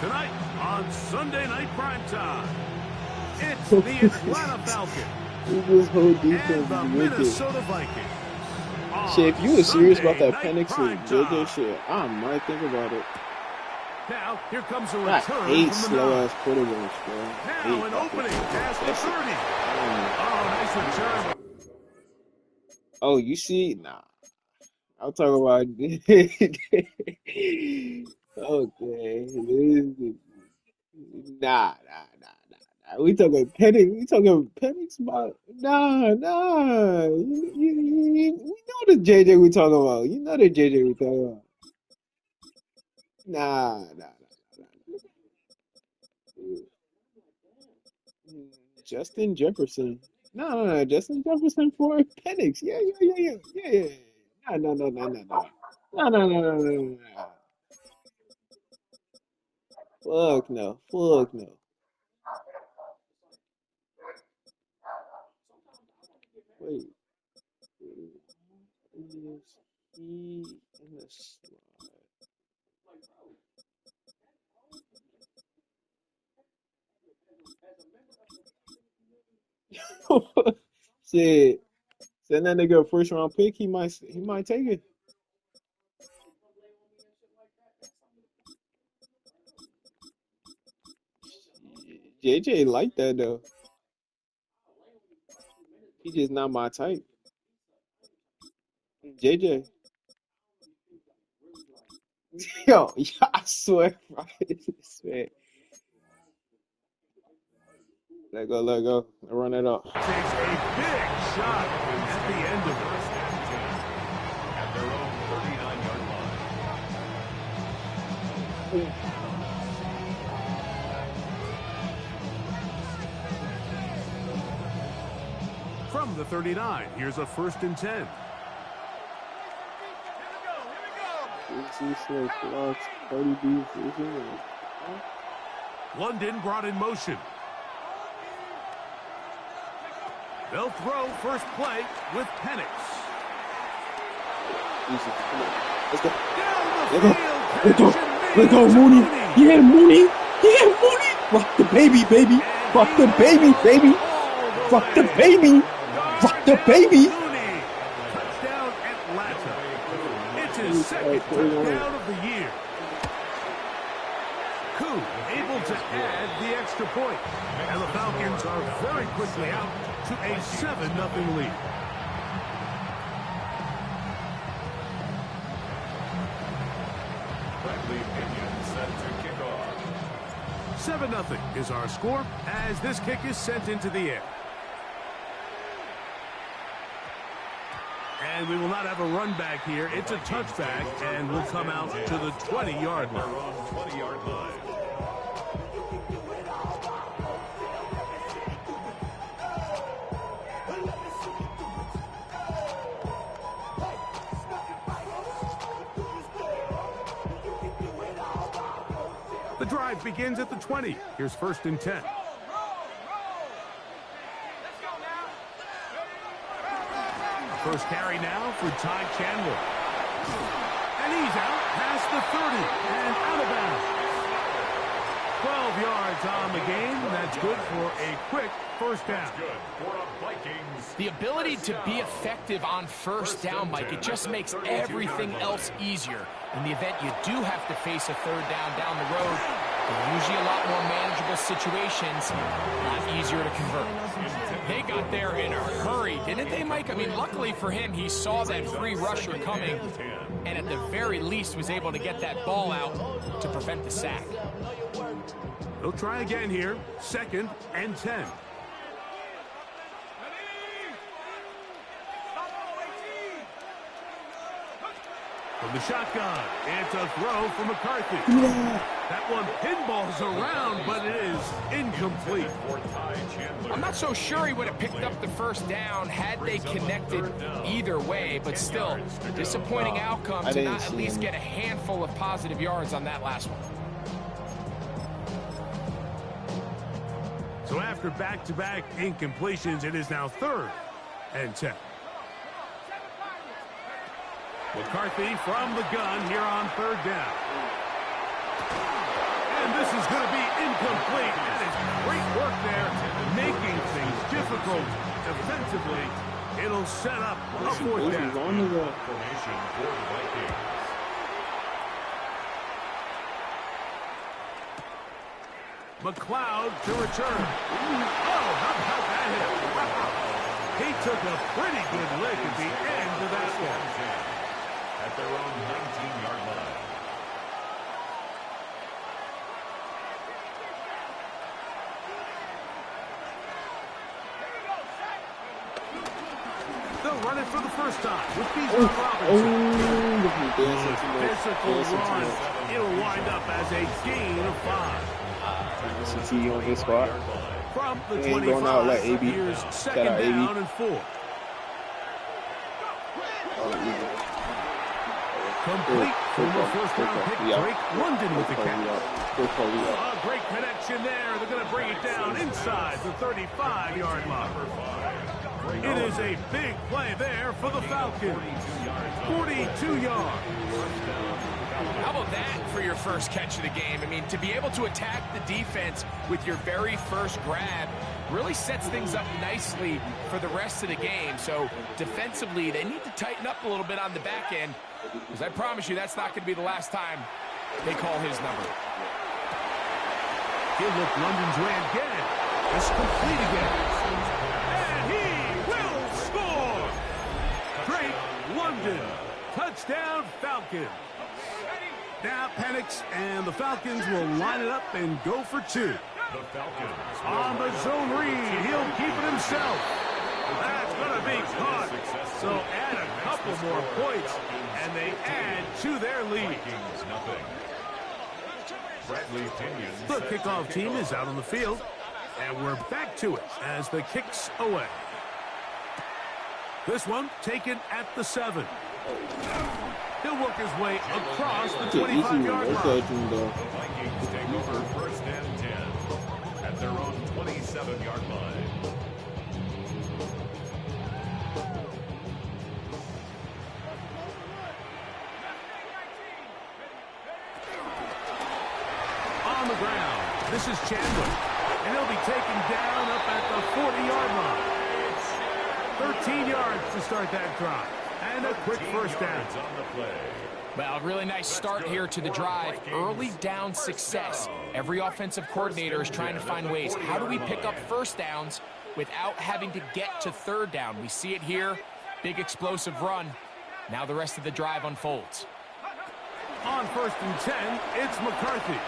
Tonight on Sunday Night Primetime, it's the Atlanta Falcons this whole defense and the is wicked. Minnesota Vikings. Shit, if you were serious about that Sunday Penix Night and JJ Primetime. shit, I might think about it. Now, here comes a I return hate from the slow-ass nine. quarterbacks, bro. Now an opening past the 30. Oh, nice return. Oh, you see? Nah. I'll talk about okay. Nah. We talking Penix. We talking Penix about nah. We know the JJ we talking about. You know the JJ we talking about. Nah. Justin Jefferson. No. Justin Jefferson for Penix. Yeah. No. No. Fuck no. Wait. Is he in the slot? Shit. Send that nigga a first round pick. He might take it. JJ like that though. He just not my type. JJ. Yo, I swear, bro, this man. Let go. Run it up. Takes a big shot at the end of it. At their own 39-yard line. From the 39, here's a 1st and 10. London brought in motion. They'll throw first play with Penix. Let's go, Mooney. Yeah, Mooney. Rock the baby. Rock the baby. Touchdown Atlanta. It's his second touchdown of the year. Koo able to add the extra point. And the Falcons are very quickly out to a 7-0 lead. Bradley Pinion set to kick off. 7-0 is our score as this kick is sent into the air. And we will not have a run back here. It's a touchback and will come out to the 20-yard line. The drive begins at the 20. Here's 1st and 10. First carry now for Ty Chandler. And he's out past the 30 and out of bounds. 12 yards on the game. That's good for a quick first down. The ability to be effective on first down, Mike, it just makes everything else easier. In the event you do have to face a third down the road, they're usually a lot more manageable situations, a lot easier to convert. They got there in a hurry, didn't they, Mike? I mean, luckily for him, he saw that free rusher coming, and at the very least was able to get that ball out to prevent the sack. They'll try again here. 2nd and 10. From the shotgun, it's a throw for McCarthy. That one pinballs around, but it is incomplete. I'm not so sure he would have picked up the first down had they connected either way, but still, disappointing outcome to not at least get a handful of positive yards on that last one. So after back-to-back incompletions, it is now 3rd and 10. McCarthy from the gun here on 3rd down. And this going to be incomplete. That is great work there, making things difficult defensively. It'll set up a fourth down. Formation for the Vikings. McLeod to return. Oh, how about that hit? Wow. He took a pretty good lick at the end of that one. At their own 19-yard line. They'll run it for the first time with Robinson. Physical run. It'll wind up as a gain of 5. CT on his spot. From the He ain't going out like 25, AB. here's Shout second out AB. down and 4. Complete former first-round pick Drake London with the catch. A great connection there. They're going to bring it down inside the 35-yard line. It is a big play there for the Falcons. 42 yards. How about that for your first catch of the game? I mean, to be able to attack the defense with your very first grab really sets things up nicely for the rest of the game. So defensively, they need to tighten up a little bit on the back end, because I promise you that's not going to be the last time they call his number. He'll look London's way again. It's complete again. And he will score! Drake London. Touchdown Falcons. Now Penix and the Falcons will line it up and go for 2. The Falcons On the zone read, he'll keep it himself. That's going to be caught. So add a couple more points, and they add to their lead. The kickoff team is out on the field, and we're back to it as the kick's away. This one taken at the 7. He'll work his way across the 25-yard line. The Vikings take over first and 10 at their own 27-yard line. On the ground, this is Chandler, and he'll be taken down up at the 40-yard line. 13 yards to start that drive. And a quick first down. On the play. Well, really nice start here to the drive. Early down success. Every offensive coordinator is trying to find ways. How do we pick up first downs without having to get to third down? We see it here. Big explosive run. Now the rest of the drive unfolds. On first and 10, it's McCarthy.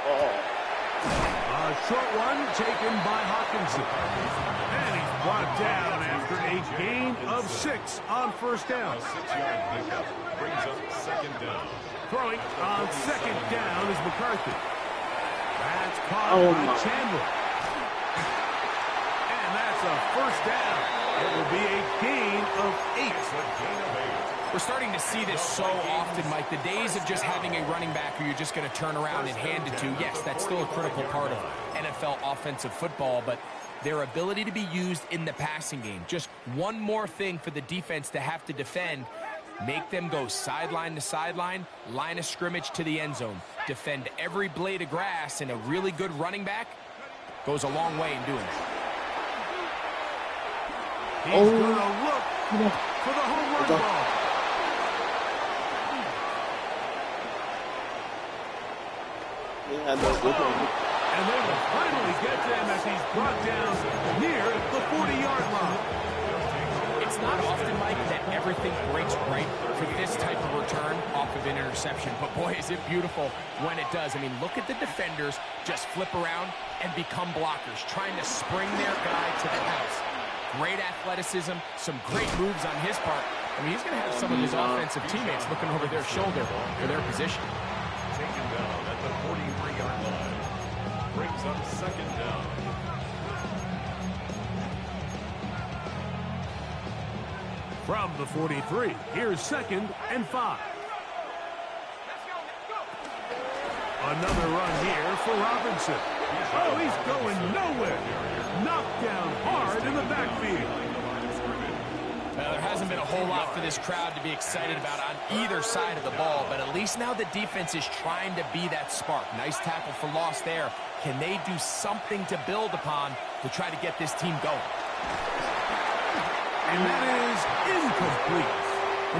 A short one taken by Hawkinson. And he's brought down after a gain of 6 on first down. A 6-yard pickup brings up second down. Throwing on second down is McCarthy. That's caught by Chandler. And that's a first down. It will be a gain of 8. We're starting to see this so often, Mike. The days of just having a running back who you're just going to turn around and hand it to, yes, that's still a critical part of NFL offensive football, but their ability to be used in the passing game. Just one more thing for the defense to have to defend. Make them go sideline to sideline, line of scrimmage to the end zone. Defend every blade of grass, and a really good running back goes a long way in doing that. He's going to look for the home run ball. And they will finally get to him as he's brought down near the 40-yard line. It's not often, Mike, that everything breaks right for this type of return off of an interception. But, boy, is it beautiful when it does. I mean, look at the defenders just flip around and become blockers, trying to spring their guy to the house. Great athleticism, some great moves on his part. I mean, he's going to have some of his offensive teammates looking over their shoulder for their position. Taken down at the 43-yard line. Brings up second down. From the 43, here's 2nd and 5. Another run here for Robinson. Oh, he's going nowhere. Knocked down hard in the backfield. Well, there hasn't been a whole lot for this crowd to be excited about on either side of the ball, but at least now the defense is trying to be that spark. Nice tackle for loss there. Can they do something to build upon to try to get this team going? And that is incomplete.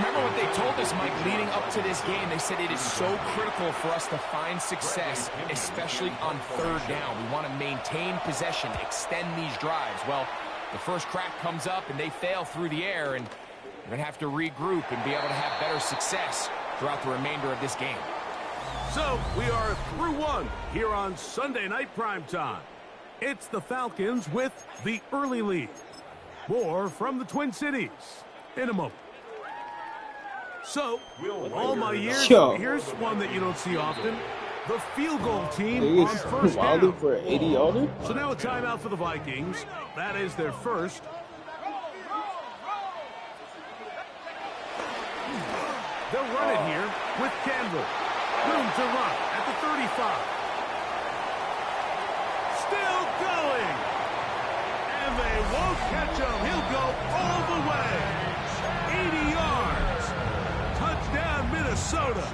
Remember what they told us, Mike, leading up to this game. They said it is so critical for us to find success, especially on third down. We want to maintain possession, extend these drives. Well, the first crack comes up and they fail through the air, and they're going to have to regroup and be able to have better success throughout the remainder of this game. So we are through one here on Sunday Night Primetime. It's the Falcons with the early lead. More from the Twin Cities in a moment. So, all my years, here's one that you don't see often. The field goal team on first down. For an 80-yarder? So now a timeout for the Vikings. That is their first. They'll run it here with Campbell. Room to run at the 35. Still going. And they won't catch him. He'll go all the way. 80 yards. Touchdown, Minnesota.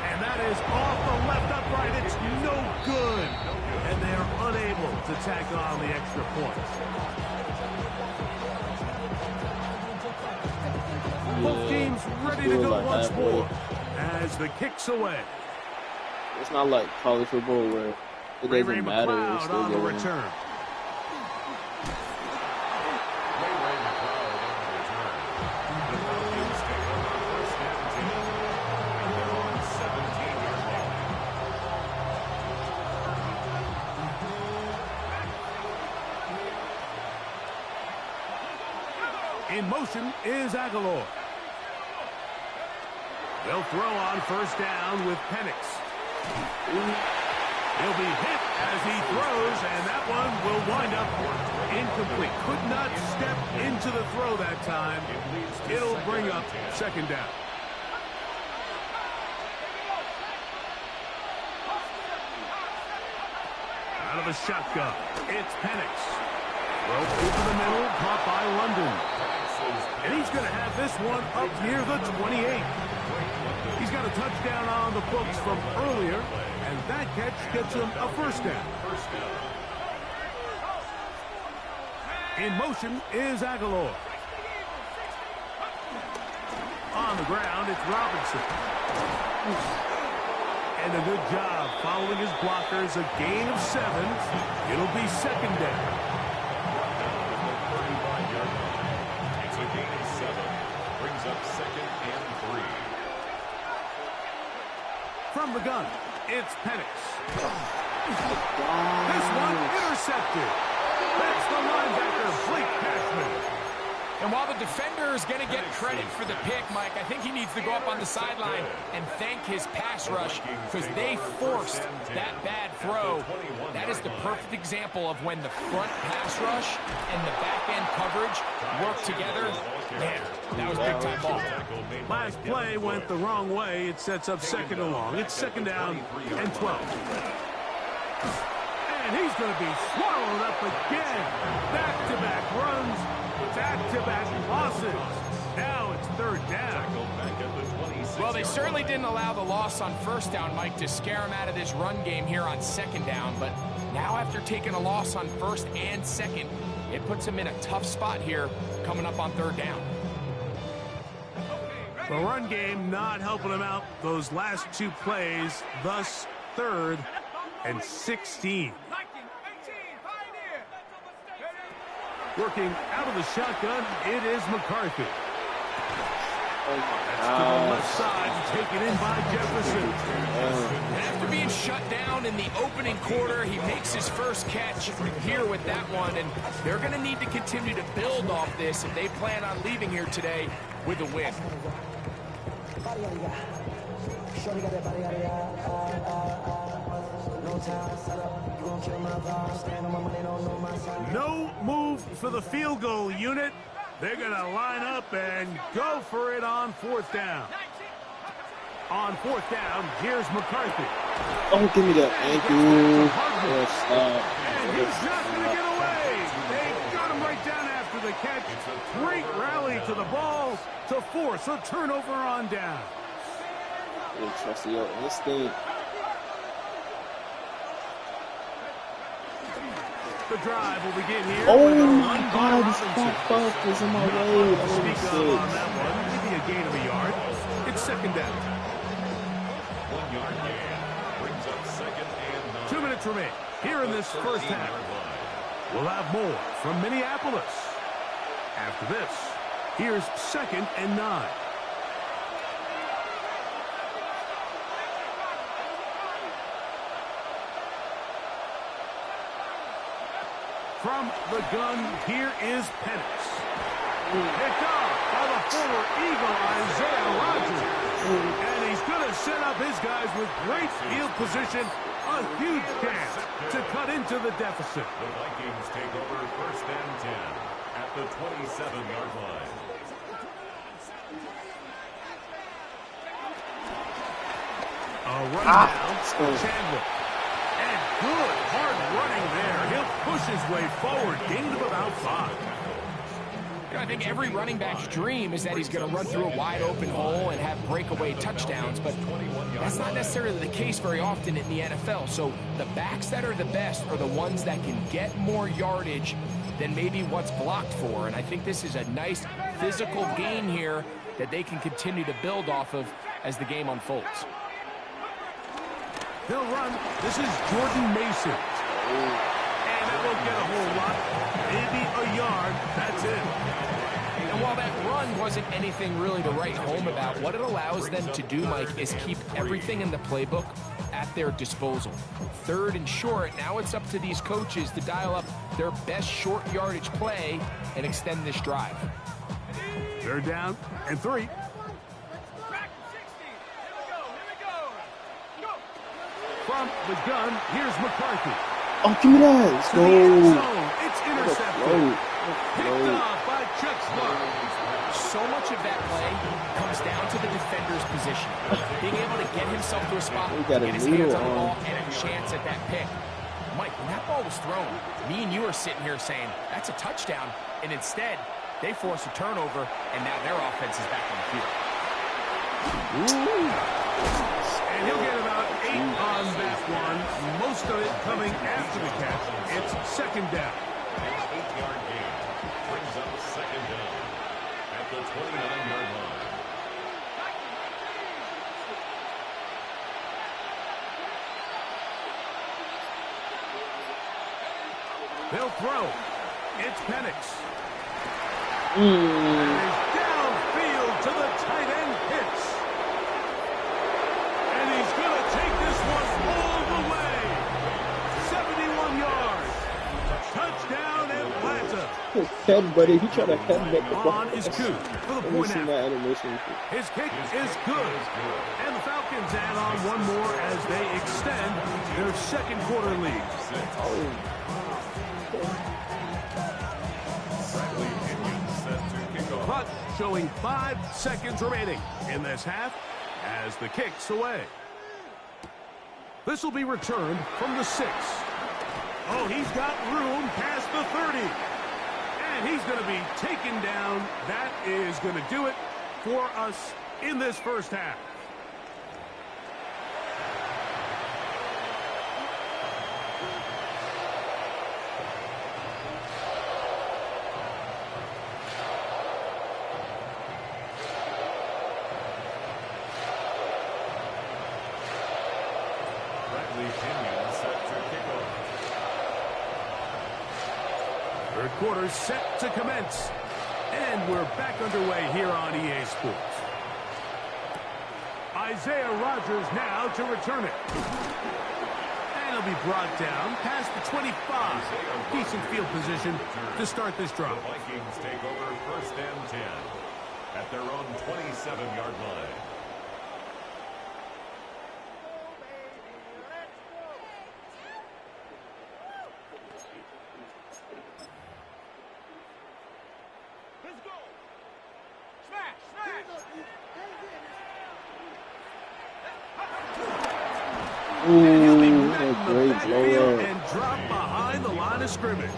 And that is off the left upright. It's no good. And they are unable to tack on the extra point. Both teams ready to go once more as the kick's away. It's not like college football where it doesn't matter. It's still on the return. In motion is Aguilar. They'll throw on first down with Penix. He'll be hit as he throws, and that one will wind up incomplete. Could not step into the throw that time. It'll bring up second down. Out of the shotgun, it's Penix. Throw over the middle, caught by London. And he's going to have this one up near the 28. He's got a touchdown on the books from earlier, and that catch gets him a first down. In motion is Aguilar. On the ground, it's Robinson. And a good job following his blockers, a gain of 7. It'll be second down. From the gun, it's Penix. This one intercepted. That's the linebacker, Blake Cashman. And while the defender is going to get credit for the pick, Mike, I think he needs to go up on the sideline and thank his pass rush because they forced that bad throw. That is the perfect example of when the front pass rush and the back-end coverage work together. Man, that was big-time ball. Last play went the wrong way. It sets up second and long. It's second down and 12. And he's going to be swallowed up again. Back-to-back runs. Back-to-back losses. Now it's third down. Well, they certainly didn't allow the loss on first down, Mike, to scare him out of this run game here on second down. But now after taking a loss on first and second, it puts him in a tough spot here coming up on third down. The run game not helping him out those last two plays. Thus, third and 16. Working out of the shotgun, it is McCarthy. That's to the left side and taken in by Jefferson. And after being shut down in the opening quarter, he makes his first catch here with that one, and they're going to need to continue to build off this if they plan on leaving here today with a win. No move for the field goal unit. They're going to line up and go for it on fourth down. On fourth down, here's McCarthy. Oh, give me that ankle. Yes, And he's not going to get away. They got him right down after the catch. Great rally to the ball to force a turnover on down. Trust your instinct. The drive will begin here. Oh my God, this fuck was in my way. That Speak was up on that one. Maybe a gain of a yard. It's second down. 1 yard gain. Brings up second and 9. 2 minutes remain here in this first half. We'll have more from Minneapolis. After this, here's second and 9. From the gun, here is Penix. Picked off by the former Eagle, Isaiah Rodgers. And he's going to set up his guys with great field position. A huge chance to cut into the deficit. The Vikings take over first and 10 at the 27-yard line. A run down for Chandler. And good hard running there. He'll push his way forward. Gain of about 5. I think every running back's dream is that he's going to run through a wide open hole and have breakaway touchdowns, but that's not necessarily the case very often in the NFL. So the backs that are the best are the ones that can get more yardage than maybe what's blocked for. And I think this is a nice physical gain here that they can continue to build off of as the game unfolds. He'll run. This is Jordan Mason. And that won't get a whole lot. Maybe a yard. That's it. And while that run wasn't anything really to write home about, what it allows them to do, Mike, is keep everything in the playbook at their disposal. Third and short, now it's up to these coaches to dial up their best short yardage play and extend this drive. Third down and 3. From the gun, here's McCarthy. Oh, give me that. Let's To the end go. zone. It's intercepted. Picked off by Chuck Smart. So much of that play comes down to the defender's position. Being able to get himself to a spot, got a get his hands on the noodle ball, and a chance at that pick. Mike, when that ball was thrown, me and you are sitting here saying, that's a touchdown. And instead, they force a turnover, and now their offense is back on the field. And he'll get about 8 on that one. Most of it coming after the catch. It's second down. 8-yard gain. Brings up second down at the 29-yard line. They'll throw. It's Penix. And he's downfield to the tight end Pitts. And he's going to take this one all the way. 71 yards. Touchdown Atlanta. Head, buddy. He tried to headbutt the ball. On is Coop for the Let me point see after. that animation. His kick is good. And the Falcons add on one more as they extend their second quarter lead. Bradley Pinion set to kick off. But showing 5 seconds remaining in this half as the kick's away. This will be returned from the 6. Oh, he's got room past the 30. And he's going to be taken down. That is going to do it for us in this first half. Bradley Pinion set to kick off. Third quarter set to commence. And we're back underway here on EA Sports. Isaiah Rodgers now to return it. And he'll be brought down past the 25. Decent field position to start this drive. The Vikings take over first and 10 at their own 27-yard line. And he'll be Ooh, met in a the great backfield blowout. and dropped behind the line of scrimmage.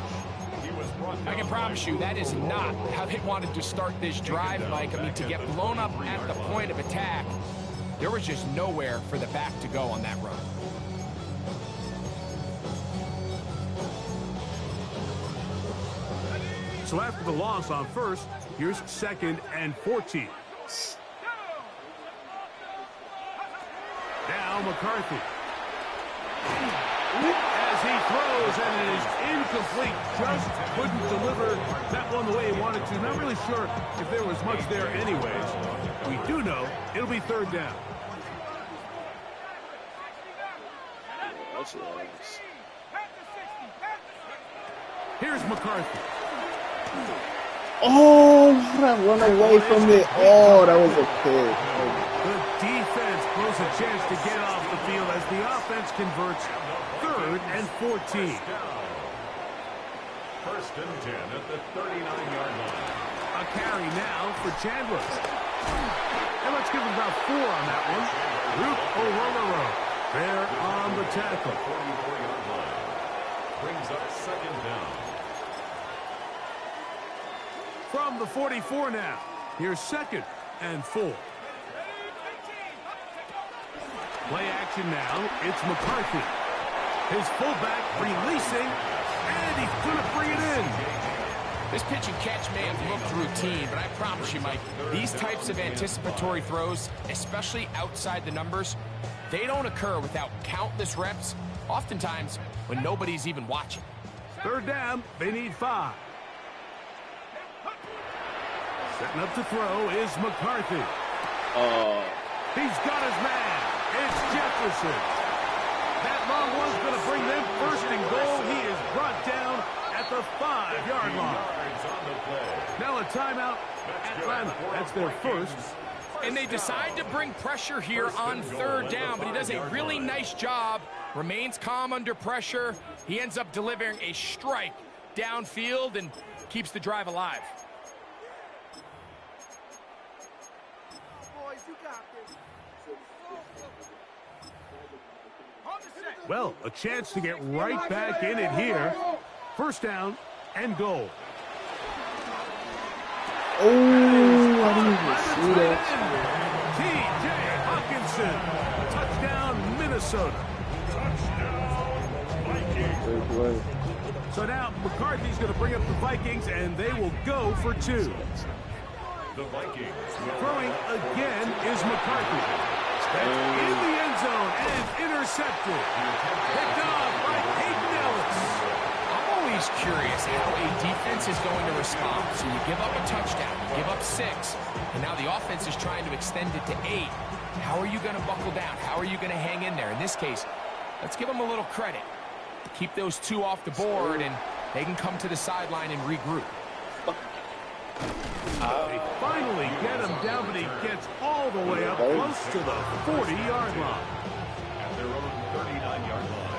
I can promise you that is not how they wanted to start this drive, Mike. I mean, to get blown up at the point of attack, there was just nowhere for the back to go on that run. So after the loss on first, here's 2nd and 14. Now McCarthy. As he throws, and it is incomplete. Just couldn't deliver that one the way he wanted to. Not really sure if there was much there anyways. We do know it'll be 3rd down. Here's McCarthy. Oh, that run away from it. Oh, that was a pick. The defense blows a chance to get off the field as the offense converts 3rd and 14. 1st and 10 at the 39-yard line. A carry now for Chandler. And let's give him about 4 on that one. Root O'Rolero there on the tackle. 44-yard line. Brings up 2nd down. From the 44 now. Here's 2nd and 4. Play action now. It's McCarthy. His fullback releasing, and he's going to bring it in. This pitch and catch may have looked routine, but I promise you, Mike, these types of anticipatory throws, especially outside the numbers, they don't occur without countless reps, oftentimes when nobody's even watching. 3rd down, they need 5. Setting up to throw is McCarthy. He's got his man. It's Jefferson. That long one's going to bring them 1st and goal. He is brought down at the 5-yard line. Now a timeout, Atlanta. That's their 1st. And they decide to bring pressure here on 3rd down, but he does a really nice job. Remains calm under pressure. He ends up delivering a strike downfield and keeps the drive alive. Well, a chance to get right back in it here. 1st down and goal. Oh, I didn't even see that. T.J. Hawkinson. Touchdown, Minnesota. Great play. So now McCarthy's going to bring up the Vikings, and they will go for 2. The Vikings. Throwing again is McCarthy. That's in the end zone and intercepted. Picked off by Peyton Ellis. I'm always curious how a defense is going to respond. So you give up a touchdown, you give up 6, and now the offense is trying to extend it to 8. How are you going to buckle down? How are you going to hang in there? In this case, let's give them a little credit. Keep those 2 off the board, and they can come to the sideline and regroup. They finally get him down, but he gets all the way up close to the 40-yard line. At their own 39-yard line.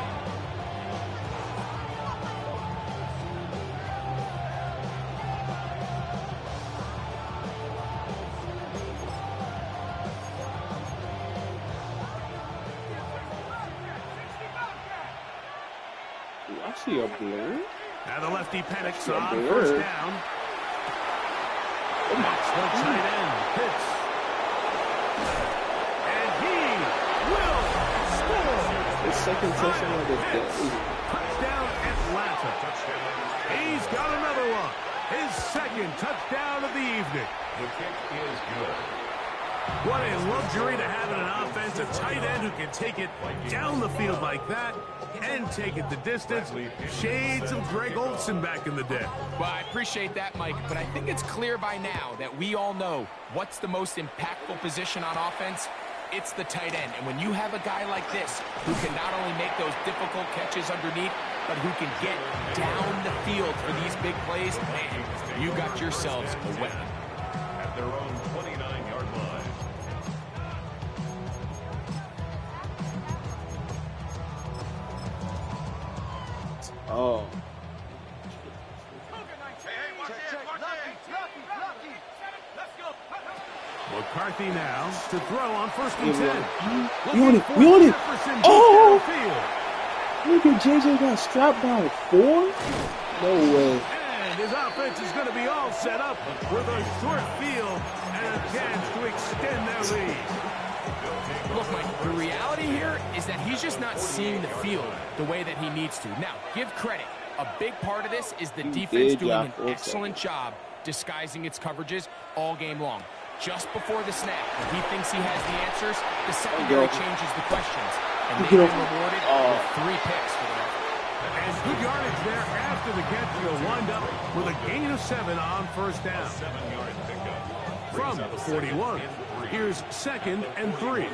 Ooh, I see a blur. Now the lefty panics on 1st down. That's the tight end, Pitts. And he will score. The 2nd touchdown of the day. Touchdown, Atlanta. He's got another one. His 2nd touchdown of the evening. The kick is good. What a luxury to have in an offense, a tight end who can take it down the field like that and take it the distance. Shades of Greg Olsen back in the day. Well, I appreciate that, Mike, but I think it's clear by now that we all know what's the most impactful position on offense. It's the tight end. And when you have a guy like this who can not only make those difficult catches underneath, but who can get down the field for these big plays, man, you got yourselves a weapon. At their own 29-yard line. Oh. McCarthy now to throw on 1st and 10. We on it. We on it. Oh! Look at JJ got strapped by 4? No way. And his offense is going to be all set up with a short field and a chance to extend their lead. Look, Mike, the reality here is that he's just not seeing the field the way that he needs to. Now, give credit. A big part of this is the defense doing an excellent job disguising its coverages all game long. Just before the snap, when he thinks he has the answers, the secondary changes the questions. And they've been rewarded with 3 picks for the effort. And good yardage there after the catch. He'll wind up with a gain of 7 on 1st down. 7-yard pickup. From the 41, here's 2nd and 3.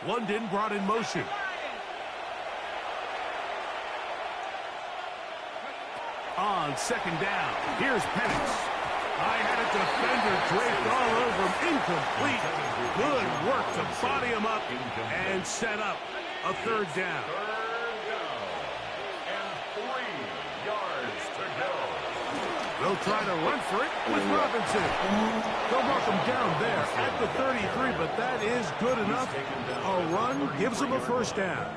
London brought in motion. On 2nd down, here's Penix. I had a defender draped all over him. Incomplete. Good work to body him up and set up a 3rd down. 3rd down. And 3 yards to go. They'll try to run for it with Robinson. They'll mark him down there at the 33, but that is good enough. A run gives him a 1st down.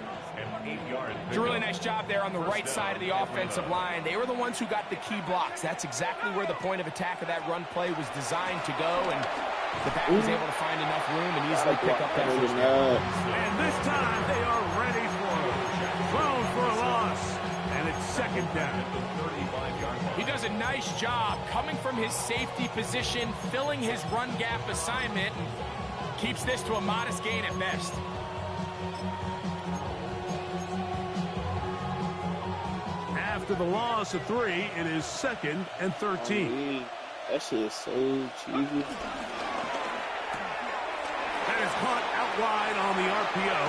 It's a really nice job there on the right side of the offensive line. They were the ones who got the key blocks. That's exactly where the point of attack of that run play was designed to go, and the back was able to find enough room and easily pick up that 1st down. And this time they are ready for him. Thrown for a loss, and it's 2nd down. He does a nice job coming from his safety position, filling his run gap assignment, and keeps this to a modest gain at best. After the loss of 3, it is 2nd and 13. That shit is so cheesy. That is caught out wide on the RPO.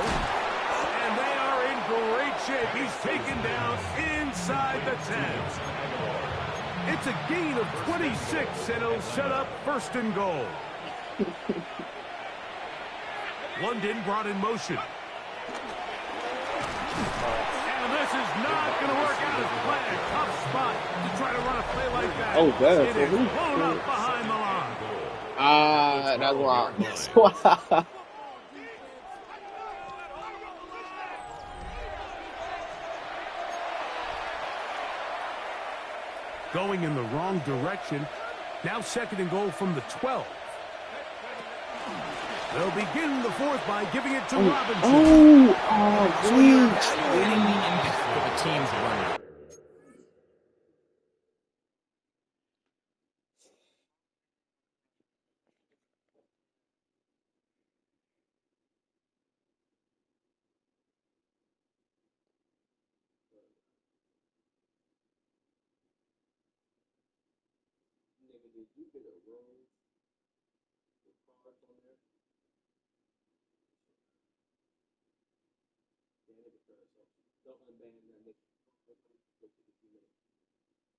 And they are in great shape. He's taken down inside the 10. It's a gain of 26, and it'll set up 1st and goal. London brought in motion. And this is not going to work out as planned. Tough spot to try to run a play like that. Oh, bad. It is blown up behind the line. That's wild. That's wild. Going in the wrong direction. Now 2nd and goal from the 12. They'll begin the 4th by giving it to Robinson. So you're evaluating the impact of a team's running.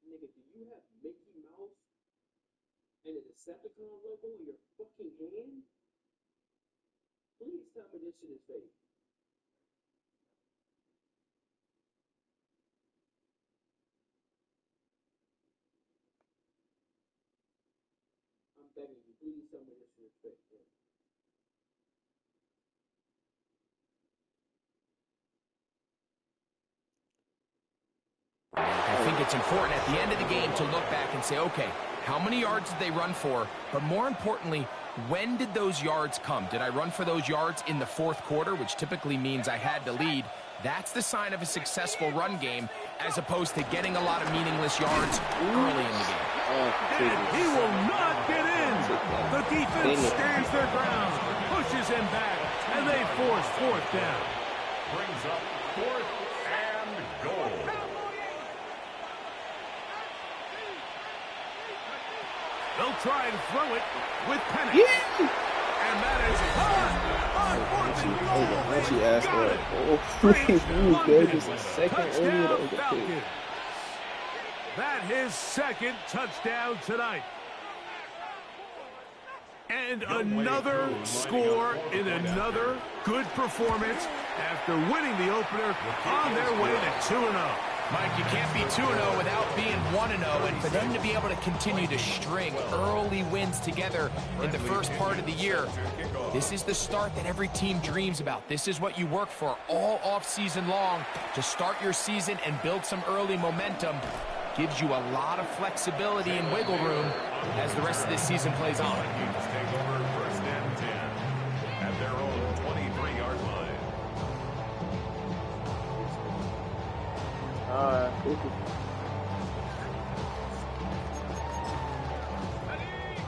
Nigga, do you have Mickey Mouse and a Decepticon logo on your fucking hand? Please tell me this shit is fake. I'm begging you, please tell me this shit is fake. Yeah. I think it's important at the end of the game to look back and say, okay, how many yards did they run for? But more importantly, when did those yards come? Did I run for those yards in the 4th quarter, which typically means I had to lead? That's the sign of a successful run game, as opposed to getting a lot of meaningless yards early in the game. And he will not get in. The defense stands their ground, pushes him back, and they force 4th down. Brings up 4th and goal. They'll try and throw it with Penix. And that is hot. Once she asked for it. He was there just a second earlier. That was a pick. That his 2nd touchdown tonight. And another score in another good performance after winning the opener on their way to 2-0. Mike, you can't be 2-0 without being 1-0, and for them to be able to continue to string early wins together in the first part of the year, this is the start that every team dreams about. This is what you work for all off-season long to start your season and build some early momentum. Gives you a lot of flexibility and wiggle room as the rest of this season plays on. Vikings take over 1st and 10 at their own 23-yard line.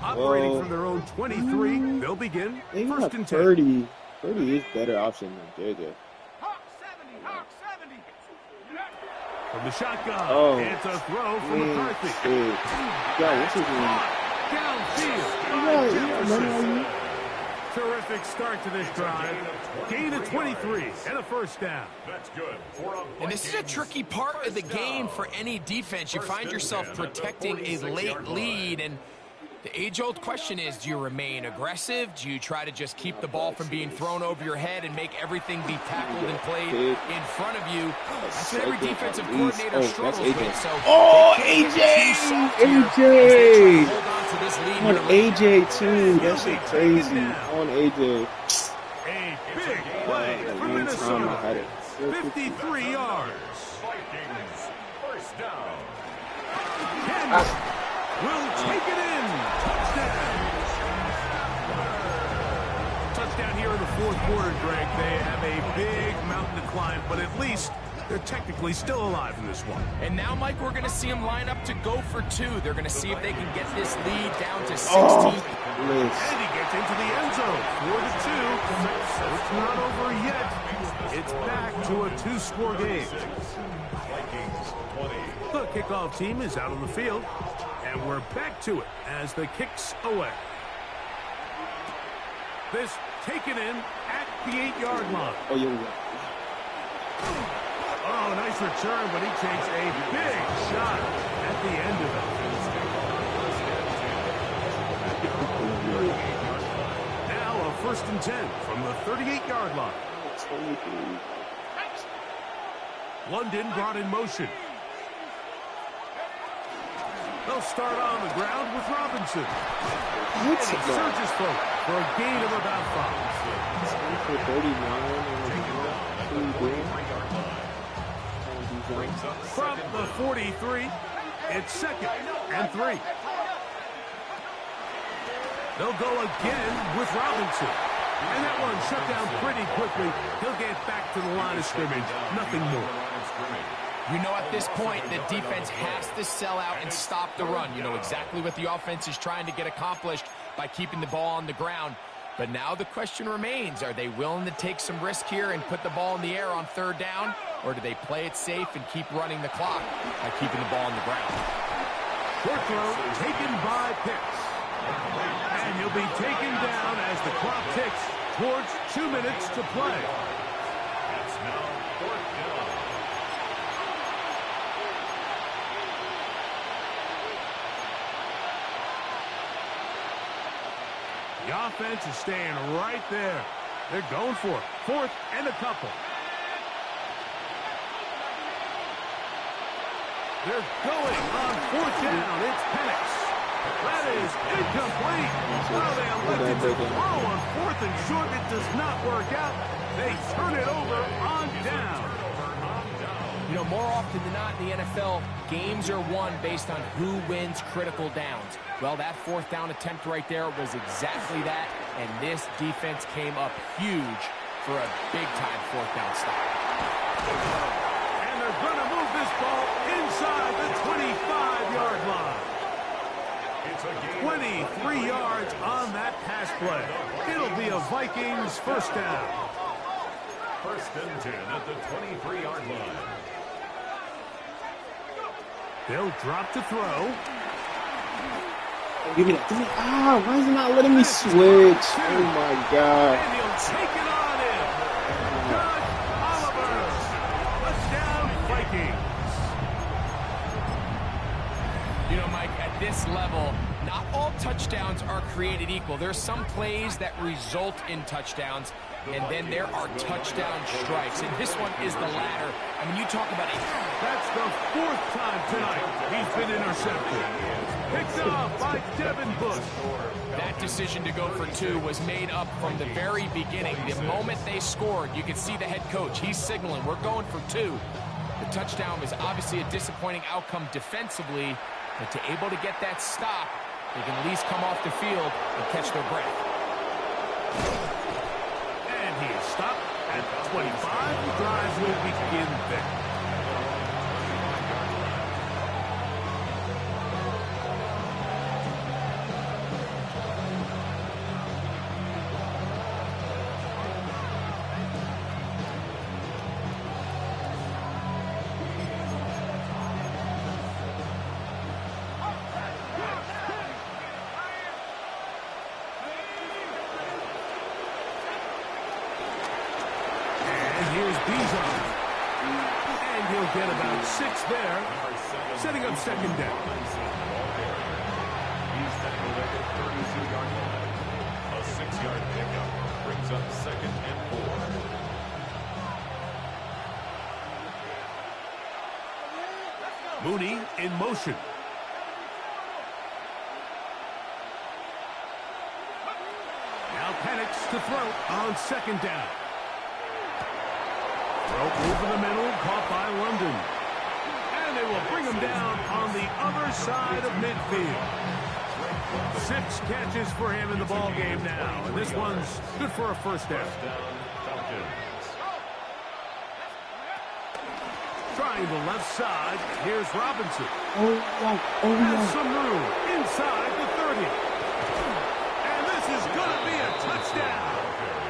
Operating from their own 23, they'll begin They 1st got and 10. 30. 30 is better option than JJ. From the shotgun, Oh. it's a throw from McCarthy. Shit. Yeah, what's his name? Downfield. You got money on you? Terrific start to this drive. Gain of 23 and a 1st down. That's good. And this is a tricky part of the game for any defense. You find yourself protecting a late lead, and the age-old question is, do you remain aggressive? Do you try to just keep the ball from being thrown over your head and make everything be tackled and played in front of you? That's what every defensive coordinator struggles with. So AJ! hold on to this lead On here. AJ too. That shit crazy. On AJ. A big play for One time I had Minnesota. it. 53 yards. Vikings, 1st down. Kansas will take it in. Touchdown. Touchdown here in the 4th quarter, Greg. They have a big mountain to climb, but at least they're technically still alive in this one. And now, Mike, we're going to see them line up to go for 2. They're going to see if they can get this lead down to 16. And he gets into the end zone for the 2. So it's not over yet. It's back to a 2-score game. Vikings, 20. The kickoff team is out on the field, and we're back to it as the kicks away. This taken in at the 8-yard line. Oh, yeah. Oh, nice return, but he takes a big shot at the end of it. Now a 1st and 10 from the 38-yard line. 23. London brought in motion. They'll start on the ground with Robinson. And he surges forward for a gain of about 5. For 39 From the 43, it's 2nd and 3. They'll go again with Robinson. And that one shut down pretty quickly. He'll get back to the line of scrimmage. Nothing more. You know, at this point, the defense has to sell out and stop the run. You know exactly what the offense is trying to get accomplished by keeping the ball on the ground. But now the question remains, are they willing to take some risk here and put the ball in the air on 3rd down? Or do they play it safe and keep running the clock by keeping the ball on the ground? Short throw taken by Pitts. And he'll be taken down as the clock ticks towards 2 minutes to play. It's now 4th down. The offense is staying right there. They're going for it. 4th and a couple. They're going on 4th down. It's Penix. That is incomplete. Well, they elected to throw on 4th and short. It does not work out. They turn it over on down. You know, more often than not in the NFL, games are won based on who wins critical downs. Well, that 4th down attempt right there was exactly that, and this defense came up huge for a big-time 4th down stop. And they're going to move this ball inside the 25-yard line. 23 yards on that pass play. It'll be a Vikings 1st down. 1st and 10 at the 23-yard line. They'll drop to throw. Give me that. Give me. Ah, why is he not letting me switch? Oh my God. And he'll take it on in. Doug Oliver. Touchdown, Vikings. You know, Mike, at this level, not all touchdowns are created equal. There's some plays that result in touchdowns, and then there are touchdown strikes. And this one is the latter. I mean, you talk about it. That's the 4th time tonight he's been intercepted. Picked off by Devin Bush. That decision to go for 2 was made up from the very beginning. The moment they scored, you could see the head coach. He's signaling, we're going for 2. The touchdown was obviously a disappointing outcome defensively, but to able to get that stop, they can at least come off the field and catch their breath. And he is stopped at 25. The drive will begin there. And he'll get about 6 there, setting up 2nd down. He's setting away at 32-yard line. A 6-yard pickup brings up 2nd and 4. Mooney in motion. Now Penix to throw on 2nd down. Throw over the middle, caught by London. And they will bring him down on the other side of midfield. 6 catches for him in the ball game now. And this one's good for a 1st down. Trying the left side. Here's Robinson. Has some room inside the 30. And this is going to be a touchdown.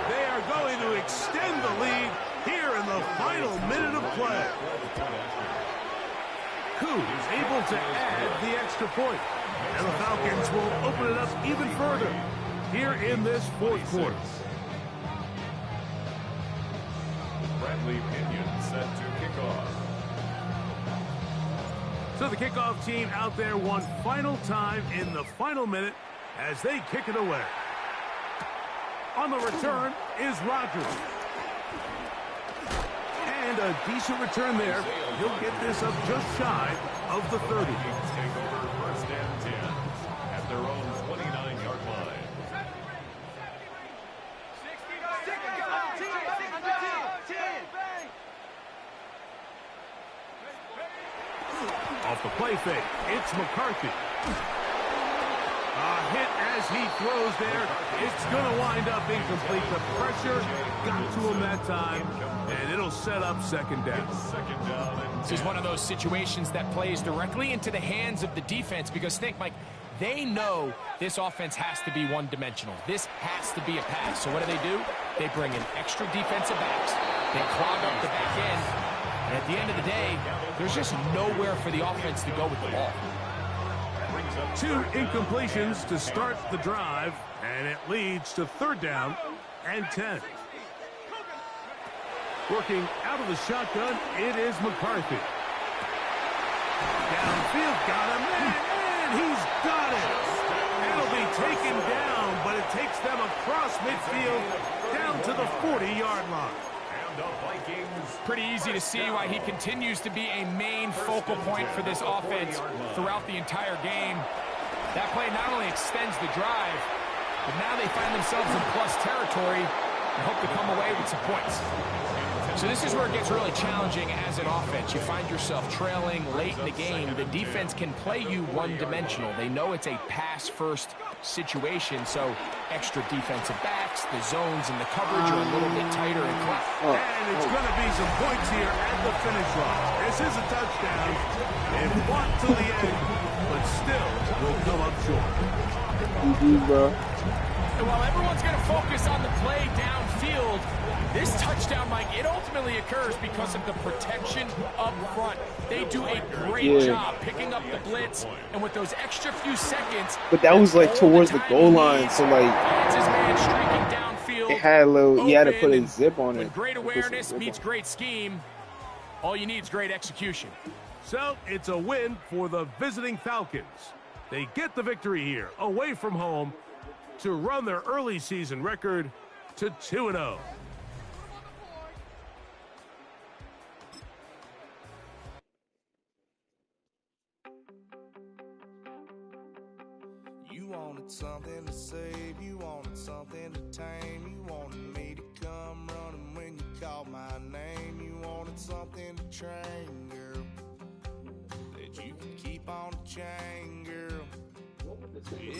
They are going to extend the lead here in the final minute of play. Who's able to add the extra point. And the Falcons will open it up even further here in this 4th quarter. Bradley Pinion set to kick off. So the kickoff team out there one final time in the final minute as they kick it away. On the return is Rodgers. And a decent return there. He'll get this up just shy of the 30. Vikings take over 1st and 10 at their own 29-yard line. Off the play fake, it's McCarthy. A hit as he throws there. It's going to wind up incomplete. The pressure got to him that time, and it'll set up 2nd down. This is one of those situations that plays directly into the hands of the defense because think, Mike, they know this offense has to be one-dimensional. This has to be a pass. So what do? They bring in extra defensive backs. They clog up the back end. And at the end of the day, there's just nowhere for the offense to go with the ball. 2 incompletions to start the drive, and it leads to 3rd down and 10. Working out of the shotgun, it is McCarthy. Downfield, got him, and he's got it. It'll be taken down, but it takes them across midfield down to the 40-yard line. Pretty easy to see why he continues to be a main focal point for this offense throughout the entire game. That play not only extends the drive, but now they find themselves in plus territory and hope to come away with some points. So this is where it gets really challenging as an offense. You find yourself trailing late in the game. The defense can play you one-dimensional. They know it's a pass-first situation, so extra defensive backs, the zones and the coverage are a little bit tighter and close. And it's going to be some points here at the finish line. This is a touchdown. They fought to the end, but still will come up short. And while everyone's going to focus on the play downfield, this touchdown, Mike, it ultimately occurs because of the protection up front. They do a great job picking up the blitz, and with those extra few seconds. But that was like towards the goal line, so like it had a little. He had to put a zip on it. When great awareness meets great scheme, all you need is great execution. So it's a win for the visiting Falcons. They get the victory here, away from home, to run their early season record to 2-0. You wanted something to save, you wanted something to tame. You wanted me to come running when you called my name. You wanted something to train, girl, that you could keep on the chain, girl.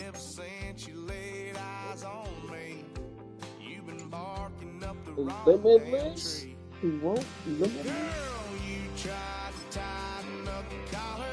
Ever since you laid eyes on me, you've been barking up the wrong damn Limitless? tree. He won't limitless? Girl, you tried to tighten up the collar